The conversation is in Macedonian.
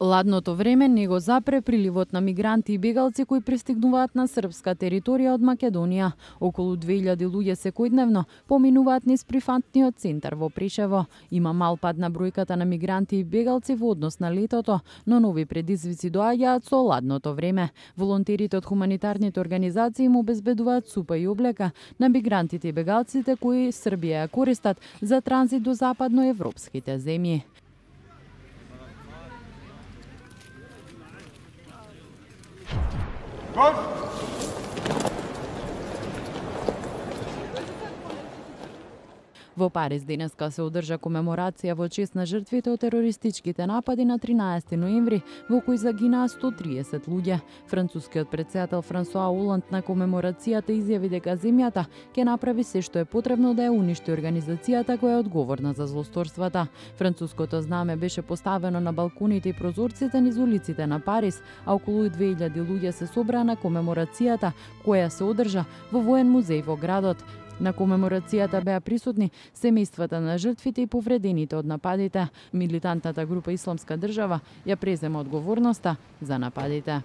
Ладното време не го запре приливот на мигранти и бегалци кои пристигнуваат на српска територија од Македонија. Околу 2000 луѓе секојдневно поминуваат низ прифатниот центар во Прешево. Има мал пад на бројката на мигранти и бегалци во однос на летото, но нови предизвици доаѓаат со ладното време. Волонтерите од хуманитарните организации им обезбедуваат супа и облека на мигрантите и бегалците кои Србија ја користат за транзит до западноевропските земји. Во Париз денеска се одржа комеморација во чест на жртвите од терористичките напади на 13 ноември, во кои загинаа 130 луѓе. Францускиот претседател Франсуа Оланд на комеморацијата изјави дека земјата ќе направи се што е потребно да ја уништи организацијата која е одговорна за злосторствата. Француското знаме беше поставено на балконите и прозорците низ улиците на Париз, а околу 2000 луѓе се собраа на комеморацијата која се одржа во воен музеј во градот. На комеморацијата беа присутни семејствата на жртвите и повредените од нападите. Милитантната група Исламска држава ја презема одговорноста за нападите.